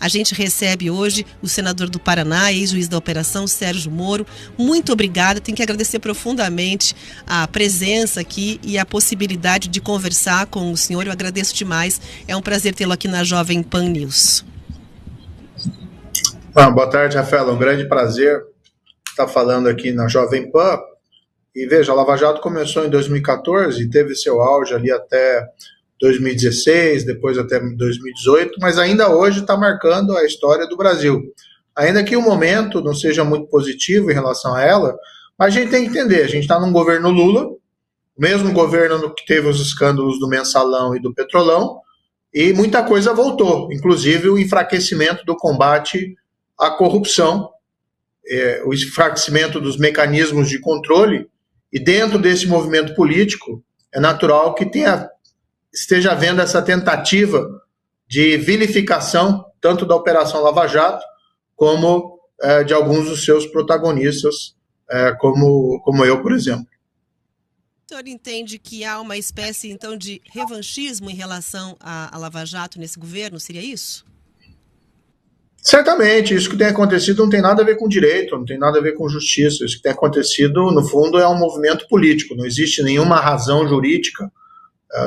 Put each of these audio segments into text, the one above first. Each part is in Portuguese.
A gente recebe hoje o senador do Paraná, ex-juiz da operação, Sérgio Moro. Muito obrigada, tenho que agradecer profundamente a presença aqui e a possibilidade de conversar com o senhor. Eu agradeço demais, é um prazer tê-lo aqui na Jovem Pan News. Boa tarde, Rafaela, um grande prazer estar falando aqui na Jovem Pan. E veja, a Lava Jato começou em 2014 e teve seu auge ali até 2016, depois até 2018, mas ainda hoje está marcando a história do Brasil. Ainda que o momento não seja muito positivo em relação a ela, mas a gente tem que entender, a gente está num governo Lula, o mesmo governo que teve os escândalos do Mensalão e do Petrolão, e muita coisa voltou, inclusive o enfraquecimento do combate à corrupção, o enfraquecimento dos mecanismos de controle. E dentro desse movimento político, é natural que esteja havendo essa tentativa de vilificação, tanto da Operação Lava Jato, como de alguns dos seus protagonistas, como eu, por exemplo. O senhor entende que há uma espécie, então, de revanchismo em relação à Lava Jato nesse governo? Seria isso? Certamente, isso que tem acontecido não tem nada a ver com direito, não tem nada a ver com justiça. Isso que tem acontecido, no fundo, é um movimento político. Não existe nenhuma razão jurídica,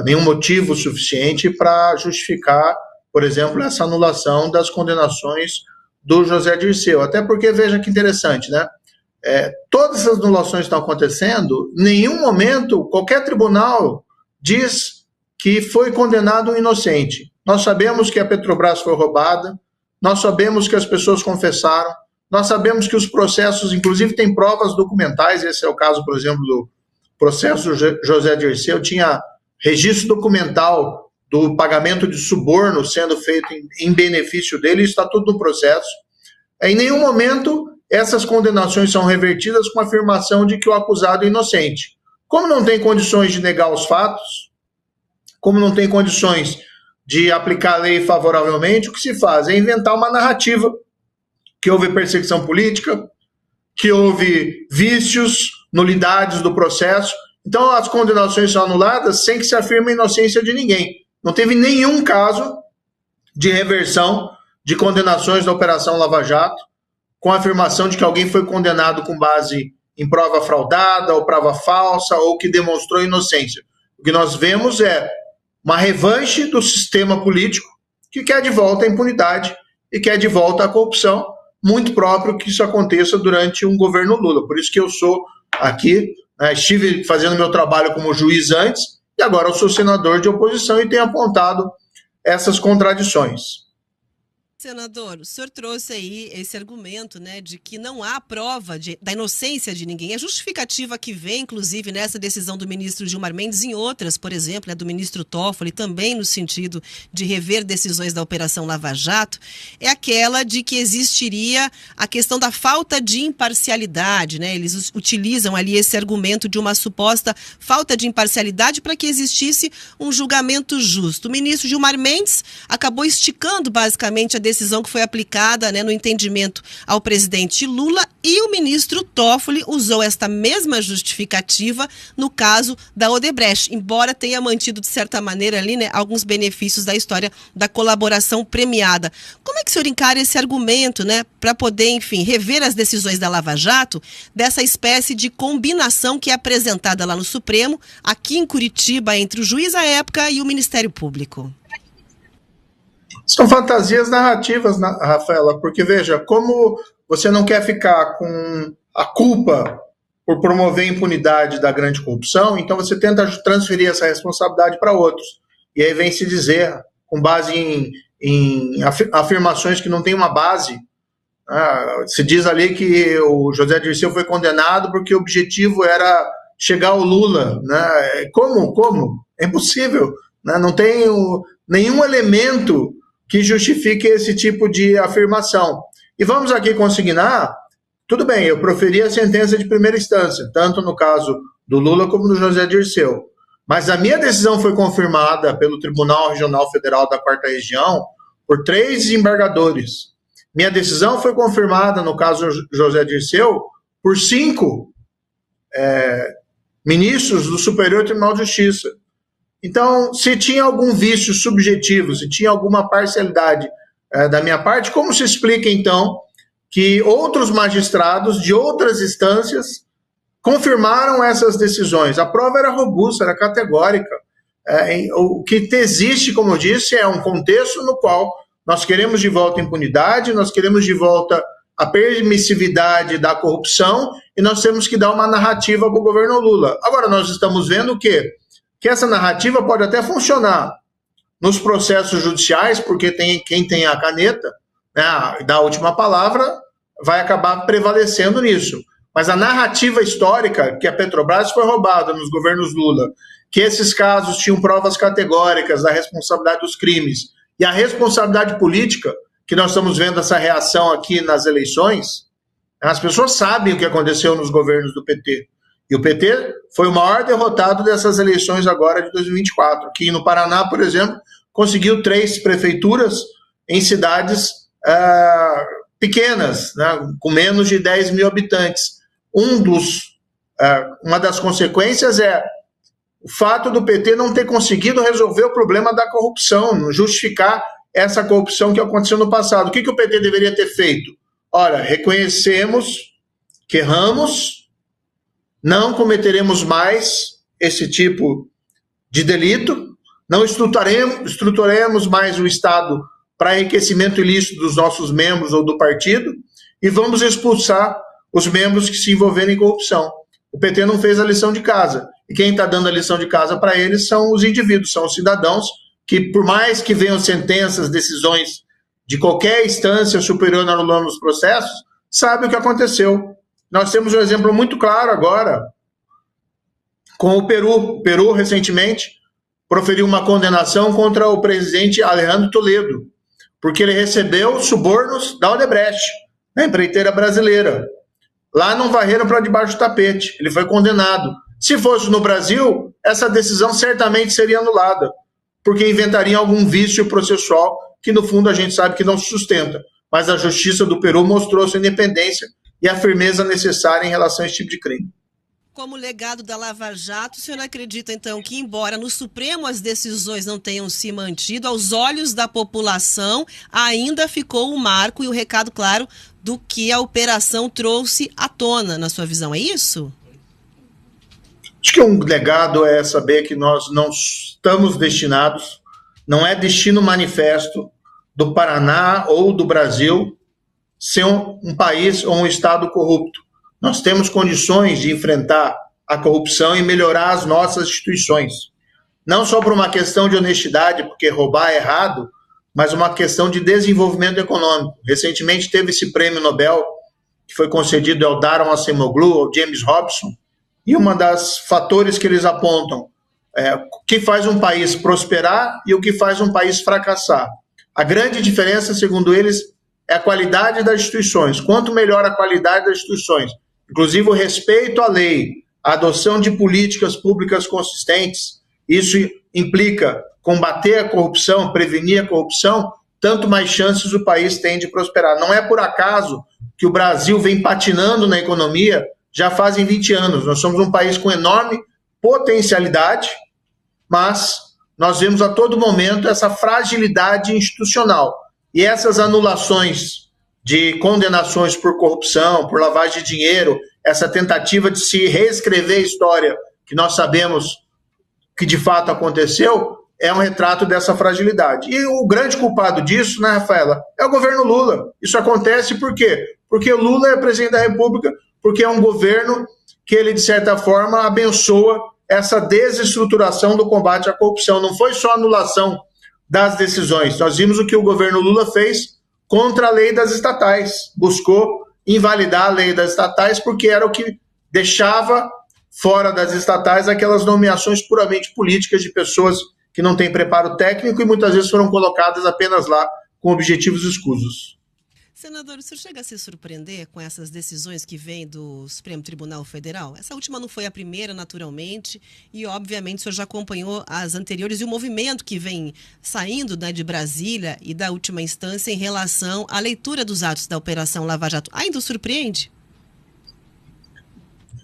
nenhum motivo suficiente para justificar, por exemplo, essa anulação das condenações do José Dirceu. Até porque, veja que interessante, né? Todas essas anulações que estão acontecendo, em nenhum momento qualquer tribunal diz que foi condenado um inocente. Nós sabemos que a Petrobras foi roubada, nós sabemos que as pessoas confessaram, nós sabemos que os processos, inclusive, têm provas documentais. Esse é o caso, por exemplo, do processo José Dirceu, tinha registro documental do pagamento de suborno sendo feito em benefício dele, isso está tudo no processo. Em nenhum momento essas condenações são revertidas com a afirmação de que o acusado é inocente. Como não tem condições de negar os fatos, como não tem condições de aplicar a lei favoravelmente, o que se faz é inventar uma narrativa que houve perseguição política, que houve vícios, nulidades do processo. Então as condenações são anuladas sem que se afirme a inocência de ninguém. Não teve nenhum caso de reversão de condenações da Operação Lava Jato, com a afirmação de que alguém foi condenado com base em prova fraudada ou prova falsa ou que demonstrou inocência. O que nós vemos é uma revanche do sistema político que quer de volta a impunidade e quer de volta a corrupção, muito próprio que isso aconteça durante um governo Lula. Por isso que eu sou aqui, estive fazendo meu trabalho como juiz antes e agora eu sou senador de oposição e tenho apontado essas contradições. Senador, o senhor trouxe aí esse argumento, né, de que não há prova da inocência de ninguém. A justificativa que vem, inclusive, nessa decisão do ministro Gilmar Mendes, em outras, por exemplo, do ministro Toffoli, também no sentido de rever decisões da Operação Lava Jato, é aquela de que existiria a questão da falta de imparcialidade, né? Eles utilizam ali esse argumento de uma suposta falta de imparcialidade para que existisse um julgamento justo. O ministro Gilmar Mendes acabou esticando, basicamente, a decisão que foi aplicada, né, no entendimento ao presidente Lula, e o ministro Toffoli usou esta mesma justificativa no caso da Odebrecht, embora tenha mantido, de certa maneira, ali, né, alguns benefícios da história da colaboração premiada. Como é que o senhor encara esse argumento, né, para poder, enfim, rever as decisões da Lava Jato, dessa espécie de combinação que é apresentada lá no Supremo, aqui em Curitiba, entre o juiz à época e o Ministério Público? São fantasias narrativas, Rafaela, porque, veja, como você não quer ficar com a culpa por promover a impunidade da grande corrupção, então você tenta transferir essa responsabilidade para outros. E aí vem se dizer, com base em afirmações que não têm uma base, se diz ali que o José Dirceu foi condenado porque o objetivo era chegar ao Lula. Né? Como? É impossível. Né? Não tem nenhum elemento que justifique esse tipo de afirmação. E vamos aqui consignar, tudo bem, eu proferi a sentença de primeira instância, tanto no caso do Lula como do José Dirceu, mas a minha decisão foi confirmada pelo Tribunal Regional Federal da 4ª Região por 3 desembargadores. Minha decisão foi confirmada, no caso José Dirceu, por 5 ministros do Superior Tribunal de Justiça. Então, se tinha algum vício subjetivo, se tinha alguma parcialidade da minha parte, como se explica, então, que outros magistrados de outras instâncias confirmaram essas decisões? A prova era robusta, era categórica. O que existe, como eu disse, é um contexto no qual nós queremos de volta a impunidade, nós queremos de volta a permissividade da corrupção e nós temos que dar uma narrativa para o governo Lula. Agora, nós estamos vendo o quê? Que essa narrativa pode até funcionar nos processos judiciais, porque quem tem a caneta, né, da última palavra, vai acabar prevalecendo nisso. Mas a narrativa histórica, que a Petrobras foi roubada nos governos Lula, que esses casos tinham provas categóricas da responsabilidade dos crimes, e a responsabilidade política, que nós estamos vendo essa reação aqui nas eleições, as pessoas sabem o que aconteceu nos governos do PT. E o PT foi o maior derrotado dessas eleições agora de 2024, que no Paraná, por exemplo, conseguiu 3 prefeituras em cidades pequenas, né, com menos de 10 mil habitantes. Uma das consequências é o fato do PT não ter conseguido resolver o problema da corrupção, justificar essa corrupção que aconteceu no passado. O que o PT deveria ter feito? Olha, reconhecemos que erramos, não cometeremos mais esse tipo de delito, não estruturaremos mais o Estado para enriquecimento ilícito dos nossos membros ou do partido e vamos expulsar os membros que se envolveram em corrupção. O PT não fez a lição de casa. E quem está dando a lição de casa para eles são os indivíduos, são os cidadãos, que por mais que venham sentenças, decisões de qualquer instância superior anulando os processos, sabem o que aconteceu. Nós temos um exemplo muito claro agora com o Peru. O Peru, recentemente, proferiu uma condenação contra o presidente Alejandro Toledo, porque ele recebeu subornos da Odebrecht, da empreiteira brasileira. Lá não varreram para debaixo do tapete. Ele foi condenado. Se fosse no Brasil, essa decisão certamente seria anulada, porque inventariam algum vício processual que, no fundo, a gente sabe que não se sustenta. Mas a Justiça do Peru mostrou sua independência e a firmeza necessária em relação a esse tipo de crime. Como legado da Lava Jato, o senhor acredita, então, que, embora no Supremo as decisões não tenham se mantido, aos olhos da população, ainda ficou o marco e o recado claro do que a operação trouxe à tona, na sua visão, é isso? Acho que um legado é saber que nós não estamos destinados, não é destino manifesto do Paraná ou do Brasil ser um país ou um Estado corrupto. Nós temos condições de enfrentar a corrupção e melhorar as nossas instituições. Não só por uma questão de honestidade, porque roubar é errado, mas uma questão de desenvolvimento econômico. Recentemente teve esse prêmio Nobel, que foi concedido ao Daron Acemoglu, ao James Robson, e uma das fatores que eles apontam é o que faz um país prosperar e o que faz um país fracassar. A grande diferença, segundo eles, é a qualidade das instituições. Quanto melhor a qualidade das instituições, inclusive o respeito à lei, a adoção de políticas públicas consistentes, isso implica combater a corrupção, prevenir a corrupção, tanto mais chances o país tem de prosperar. Não é por acaso que o Brasil vem patinando na economia já fazem 20 anos. Nós somos um país com enorme potencialidade, mas nós vemos a todo momento essa fragilidade institucional. E essas anulações de condenações por corrupção, por lavagem de dinheiro, essa tentativa de se reescrever a história que nós sabemos que de fato aconteceu, é um retrato dessa fragilidade. E o grande culpado disso, né, Rafaela, é o governo Lula. Isso acontece por quê? Porque o Lula é presidente da República, porque é um governo que ele, de certa forma, abençoa essa desestruturação do combate à corrupção. Não foi só a anulação das decisões. Nós vimos o que o governo Lula fez contra a lei das estatais. Buscou invalidar a lei das estatais porque era o que deixava fora das estatais aquelas nomeações puramente políticas de pessoas que não têm preparo técnico e muitas vezes foram colocadas apenas lá com objetivos escusos. Senador, o senhor chega a se surpreender com essas decisões que vêm do Supremo Tribunal Federal? Essa última não foi a primeira, naturalmente, e obviamente o senhor já acompanhou as anteriores e o movimento que vem saindo, né, de Brasília e da última instância em relação à leitura dos atos da Operação Lava Jato. Ainda o surpreende?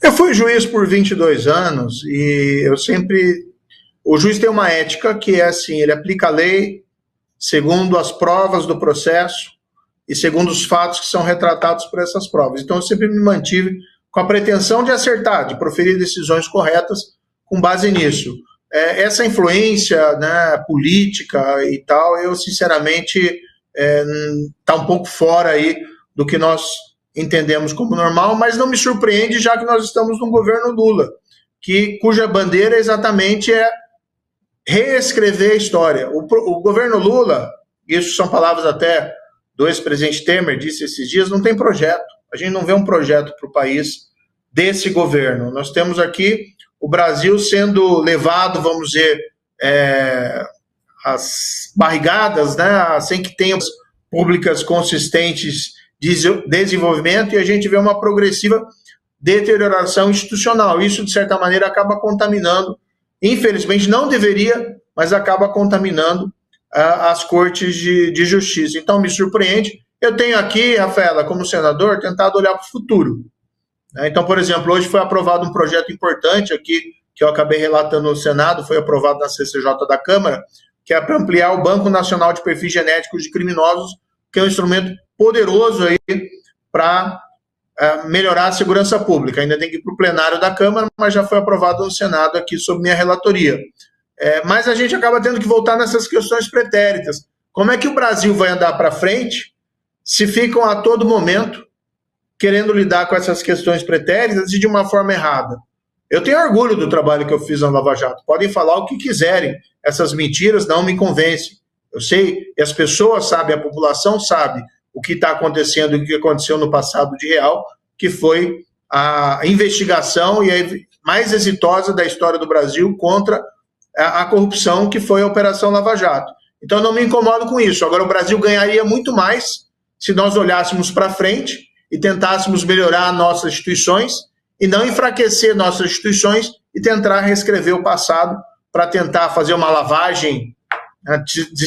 Eu fui juiz por 22 anos e eu sempre... O juiz tem uma ética que é assim, ele aplica a lei segundo as provas do processo e segundo os fatos que são retratados por essas provas. Então, eu sempre me mantive com a pretensão de acertar, de proferir decisões corretas com base nisso. Essa influência, né, política e tal, eu, sinceramente, está um pouco fora aí do que nós entendemos como normal, mas não me surpreende, já que nós estamos num governo Lula, cuja bandeira exatamente é reescrever a história. O governo Lula, isso são palavras até do ex-presidente Temer, disse esses dias, não tem projeto. A gente não vê um projeto para o país desse governo. Nós temos aqui o Brasil sendo levado, vamos dizer, as barrigadas, né, sem que tenha públicas consistentes de desenvolvimento, e a gente vê uma progressiva deterioração institucional. Isso, de certa maneira, acaba contaminando, infelizmente não deveria, mas acaba contaminando as cortes de justiça. Então, me surpreende. Eu tenho aqui, Rafaela, como senador, tentado olhar para o futuro. Então, por exemplo, hoje foi aprovado um projeto importante aqui, que eu acabei relatando no Senado, foi aprovado na CCJ da Câmara, que é para ampliar o Banco Nacional de Perfis Genéticos de Criminosos, que é um instrumento poderoso aí para melhorar a segurança pública. Ainda tem que ir para o plenário da Câmara, mas já foi aprovado no Senado aqui sob minha relatoria. Mas a gente acaba tendo que voltar nessas questões pretéritas. Como é que o Brasil vai andar para frente se ficam a todo momento querendo lidar com essas questões pretéritas e de uma forma errada? Eu tenho orgulho do trabalho que eu fiz na Lava Jato. Podem falar o que quiserem. Essas mentiras não me convencem. Eu sei, e as pessoas sabem, a população sabe o que está acontecendo e o que aconteceu no passado de real, que foi a investigação e mais exitosa da história do Brasil contra a corrupção, que foi a Operação Lava Jato. Então, eu não me incomodo com isso. Agora, o Brasil ganharia muito mais se nós olhássemos para frente e tentássemos melhorar nossas instituições e não enfraquecer nossas instituições e tentar reescrever o passado para tentar fazer uma lavagem,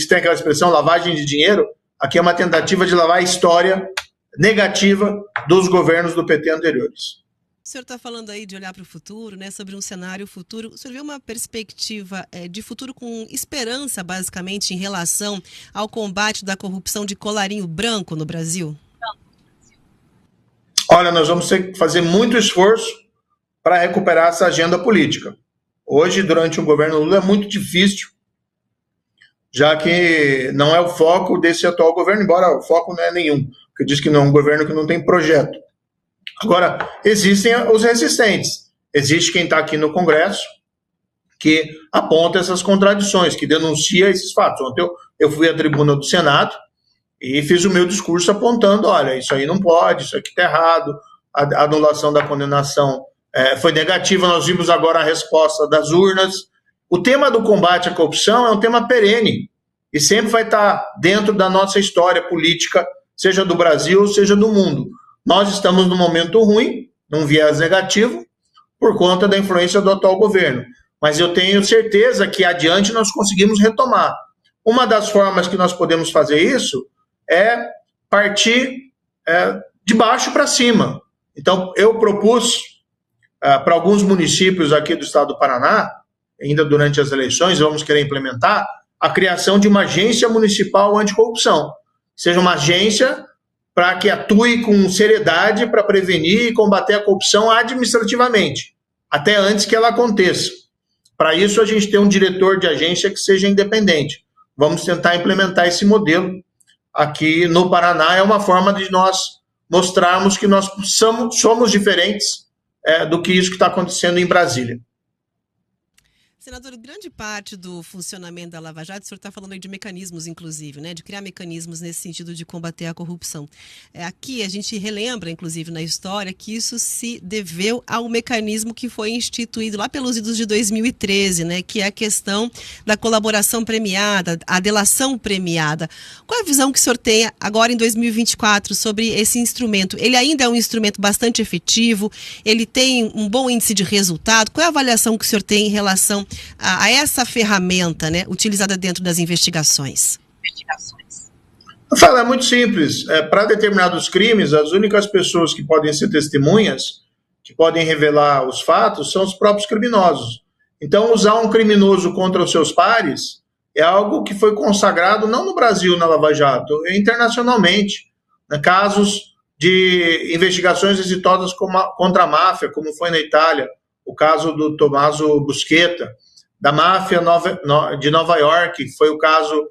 tem aquela expressão, lavagem de dinheiro. Aqui é uma tentativa de lavar a história negativa dos governos do PT anteriores. O senhor está falando aí de olhar para o futuro, né, sobre um cenário futuro. O senhor vê uma perspectiva de futuro com esperança, basicamente, em relação ao combate da corrupção de colarinho branco no Brasil? Olha, nós vamos ter que fazer muito esforço para recuperar essa agenda política. Hoje, durante o governo Lula, é muito difícil, já que não é o foco desse atual governo, embora o foco não é nenhum, porque diz que não é um governo que não tem projeto. Agora, existem os resistentes. Existe quem está aqui no Congresso que aponta essas contradições, que denuncia esses fatos. Ontem eu fui à tribuna do Senado e fiz o meu discurso apontando, olha, isso aí não pode, isso aqui está errado, a anulação da condenação foi negativa, nós vimos agora a resposta das urnas. O tema do combate à corrupção é um tema perene e sempre vai estar dentro da nossa história política, seja do Brasil, seja do mundo. Nós estamos num momento ruim, num viés negativo, por conta da influência do atual governo. Mas eu tenho certeza que adiante nós conseguimos retomar. Uma das formas que nós podemos fazer isso é partir de baixo para cima. Então, eu propus para alguns municípios aqui do estado do Paraná, ainda durante as eleições, vamos querer implementar a criação de uma agência municipal anticorrupção. Seja uma agência para que atue com seriedade para prevenir e combater a corrupção administrativamente, até antes que ela aconteça. Para isso, a gente tem um diretor de agência que seja independente. Vamos tentar implementar esse modelo aqui no Paraná. É uma forma de nós mostrarmos que nós somos diferentes do que isso que está acontecendo em Brasília. Senador, grande parte do funcionamento da Lava Jato, o senhor está falando aí de mecanismos, inclusive, né, de criar mecanismos nesse sentido de combater a corrupção. Aqui a gente relembra, inclusive, na história, que isso se deveu ao mecanismo que foi instituído lá pelos idos de 2013, né, que é a questão da colaboração premiada, a delação premiada. Qual é a visão que o senhor tem agora em 2024 sobre esse instrumento? Ele ainda é um instrumento bastante efetivo? Ele tem um bom índice de resultado? Qual é a avaliação que o senhor tem em relação a essa ferramenta, né, utilizada dentro das investigações? É muito simples. Para determinados crimes, as únicas pessoas que podem ser testemunhas, que podem revelar os fatos, são os próprios criminosos. Então, usar um criminoso contra os seus pares, é algo que foi consagrado não no Brasil, na Lava Jato, internacionalmente. Casos de investigações exitosas contra a máfia, como foi na Itália, o caso do Tommaso Busquetta, da máfia de Nova York, foi o caso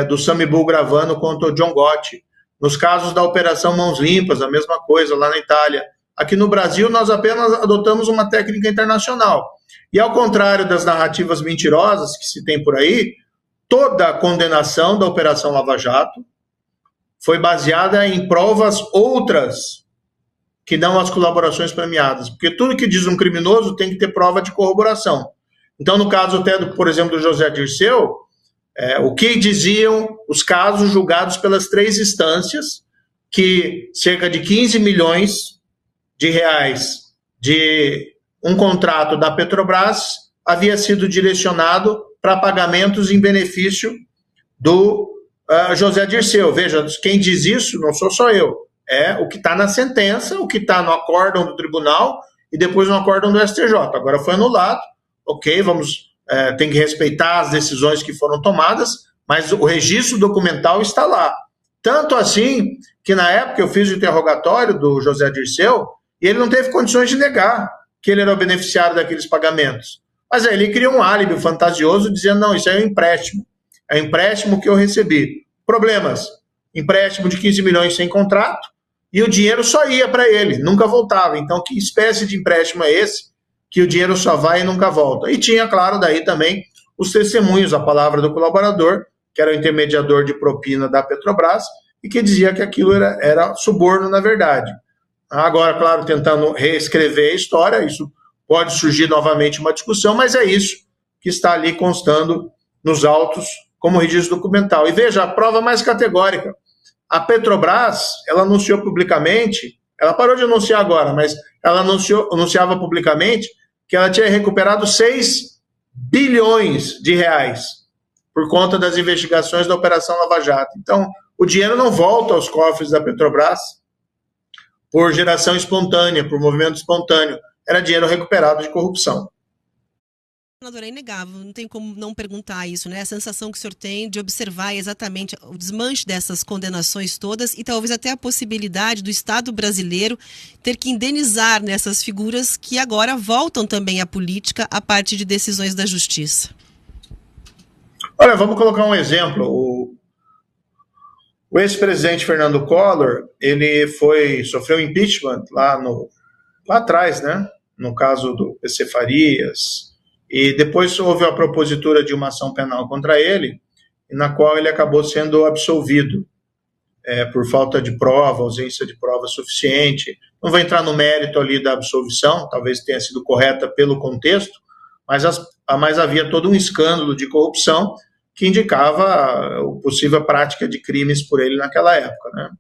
do Sami Bulgravano contra o John Gotti. Nos casos da Operação Mãos Limpas, a mesma coisa lá na Itália. Aqui no Brasil, nós apenas adotamos uma técnica internacional. E ao contrário das narrativas mentirosas que se tem por aí, toda a condenação da Operação Lava Jato foi baseada em provas outras que não as colaborações premiadas. Porque tudo que diz um criminoso tem que ter prova de corroboração. Então, no caso até, por exemplo, do José Dirceu, o que diziam os casos julgados pelas 3 instâncias, que cerca de 15 milhões de reais de um contrato da Petrobras havia sido direcionado para pagamentos em benefício do José Dirceu. Veja, quem diz isso não sou só eu, é o que está na sentença, o que está no acórdão do tribunal e depois no acórdão do STJ. Agora foi anulado, ok, tem que respeitar as decisões que foram tomadas, mas o registro documental está lá. Tanto assim que na época eu fiz o interrogatório do José Dirceu e ele não teve condições de negar que ele era o beneficiário daqueles pagamentos. Mas aí ele cria um álibi fantasioso dizendo, não, isso é um empréstimo. É um empréstimo que eu recebi. Problemas, empréstimo de 15 milhões sem contrato e o dinheiro só ia para ele, nunca voltava. Então, que espécie de empréstimo é esse que o dinheiro só vai e nunca volta? E tinha, claro, daí também os testemunhos, a palavra do colaborador, que era o intermediador de propina da Petrobras, e que dizia que aquilo era suborno, na verdade. Agora, claro, tentando reescrever a história, isso pode surgir novamente uma discussão, mas é isso que está ali constando nos autos como registro documental. E veja, a prova mais categórica. A Petrobras, ela anunciou publicamente, ela parou de anunciar agora, mas ela anunciava publicamente que ela tinha recuperado 6 bilhões de reais por conta das investigações da Operação Lava Jato. Então, o dinheiro não volta aos cofres da Petrobras por geração espontânea, por movimento espontâneo. Era dinheiro recuperado de corrupção. Senador, é inegável, não tem como não perguntar isso, né? A sensação que o senhor tem de observar exatamente o desmanche dessas condenações todas e talvez até a possibilidade do Estado brasileiro ter que indenizar nessas figuras que agora voltam também à política a partir de decisões da Justiça. Olha, vamos colocar um exemplo. O ex-presidente Fernando Collor, ele sofreu impeachment lá atrás, né? No caso do PC Farias. E depois houve a propositura de uma ação penal contra ele, na qual ele acabou sendo absolvido por falta de prova, ausência de prova suficiente. Não vou entrar no mérito ali da absolvição, talvez tenha sido correta pelo contexto, mas havia todo um escândalo de corrupção que indicava a possível prática de crimes por ele naquela época, né?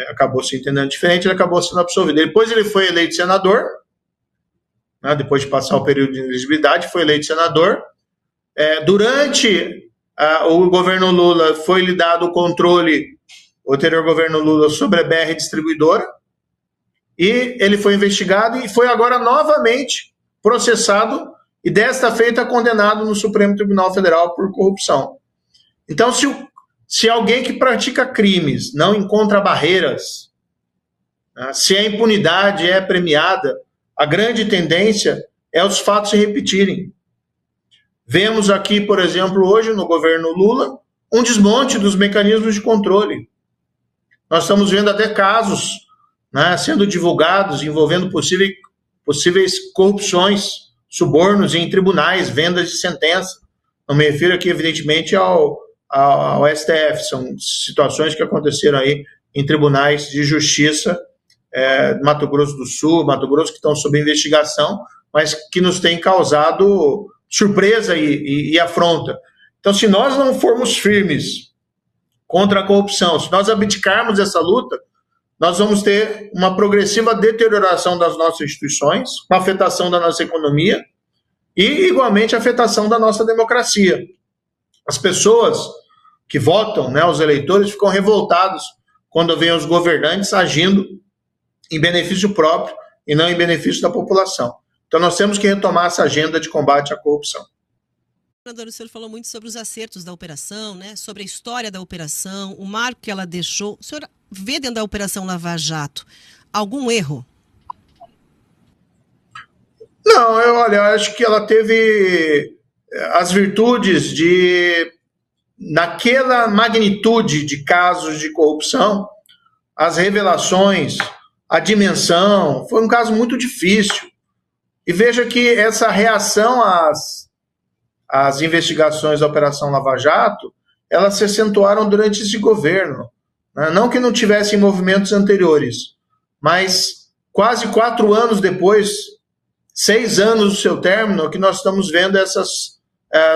Acabou se entendendo diferente, ele acabou sendo absolvido. Depois ele foi eleito senador, né, depois de passar o período de inelegibilidade, foi eleito senador. Durante o governo Lula foi-lhe dado o controle, o anterior governo Lula, sobre a BR Distribuidora, e ele foi investigado e foi agora novamente processado e desta feita condenado no Supremo Tribunal Federal por corrupção. Então, se alguém que pratica crimes não encontra barreiras, né, se a impunidade é premiada, a grande tendência é os fatos se repetirem. Vemos aqui, por exemplo, hoje no governo Lula, um desmonte dos mecanismos de controle. Nós estamos vendo até casos, né, sendo divulgados envolvendo possíveis corrupções, subornos em tribunais, vendas de sentença. Não me refiro aqui, evidentemente, ao STF. São situações que aconteceram aí em tribunais de justiça, Mato Grosso do Sul, Mato Grosso, que estão sob investigação, mas que nos têm causado surpresa e afronta. Então, se nós não formos firmes contra a corrupção, se nós abdicarmos dessa luta, nós vamos ter uma progressiva deterioração das nossas instituições, uma afetação da nossa economia e, igualmente, a afetação da nossa democracia. As pessoas que votam, né, os eleitores, ficam revoltados quando veem os governantes agindo em benefício próprio e não em benefício da população. Então, nós temos que retomar essa agenda de combate à corrupção. Senador, o senhor falou muito sobre os acertos da operação, né? Sobre a história da operação, o marco que ela deixou. O senhor vê dentro da Operação Lava Jato algum erro? Não, eu acho que ela teve as virtudes de, naquela magnitude de casos de corrupção, as revelações, a dimensão, foi um caso muito difícil. E veja que essa reação às investigações da Operação Lava Jato, elas se acentuaram durante esse governo. Né? Não que não tivessem movimentos anteriores, mas quase 4 anos depois, 6 anos do seu término, que nós estamos vendo essas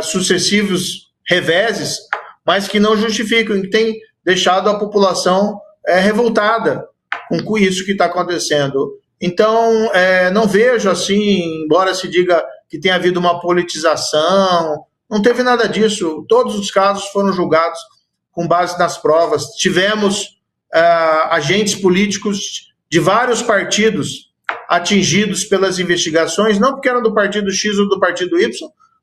sucessivos reveses, mas que não justificam, que tem deixado a população revoltada com isso que está acontecendo. Então, não vejo assim, embora se diga que tenha havido uma politização, não teve nada disso. Todos os casos foram julgados com base nas provas. Tivemos agentes políticos de vários partidos atingidos pelas investigações, não porque eram do partido X ou do partido Y,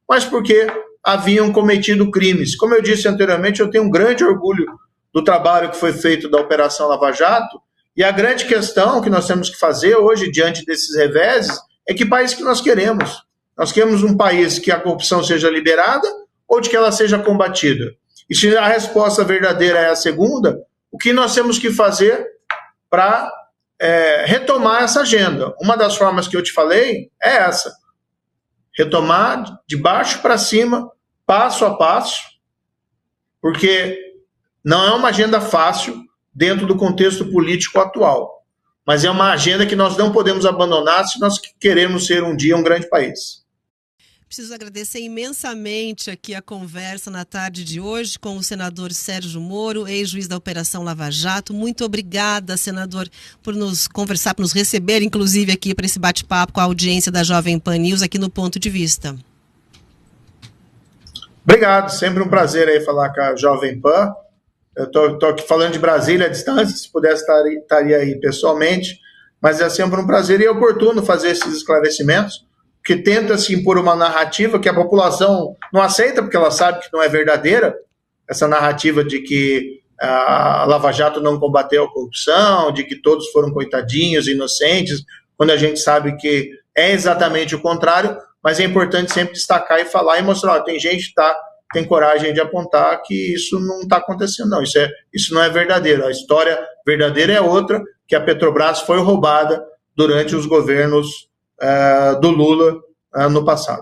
mas porque haviam cometido crimes. Como eu disse anteriormente, eu tenho um grande orgulho do trabalho que foi feito da Operação Lava Jato, e a grande questão que nós temos que fazer hoje, diante desses reveses, é que país que nós queremos. Nós queremos um país que a corrupção seja liberada ou de que ela seja combatida. E se a resposta verdadeira é a segunda, o que nós temos que fazer para retomar essa agenda? Uma das formas que eu te falei é essa. Retomar de baixo para cima, passo a passo, porque não é uma agenda fácil dentro do contexto político atual, mas é uma agenda que nós não podemos abandonar se nós queremos ser um dia um grande país. Preciso agradecer imensamente aqui a conversa na tarde de hoje com o senador Sérgio Moro, ex-juiz da Operação Lava Jato. Muito obrigada, senador, por nos conversar, por nos receber, inclusive, aqui para esse bate-papo com a audiência da Jovem Pan News aqui no Ponto de Vista. Obrigado, sempre um prazer aí falar com a Jovem Pan. Eu estou aqui falando de Brasília à distância, se pudesse estaria aí pessoalmente, mas é sempre um prazer e é oportuno fazer esses esclarecimentos, porque tenta-se impor uma narrativa que a população não aceita, porque ela sabe que não é verdadeira, essa narrativa de que a Lava Jato não combateu a corrupção, de que todos foram coitadinhos, inocentes, quando a gente sabe que é exatamente o contrário, mas é importante sempre destacar e falar e mostrar, tem gente que tem coragem de apontar que isso não está acontecendo, não, isso não é verdadeiro, a história verdadeira é outra, que a Petrobras foi roubada durante os governos do Lula no passado.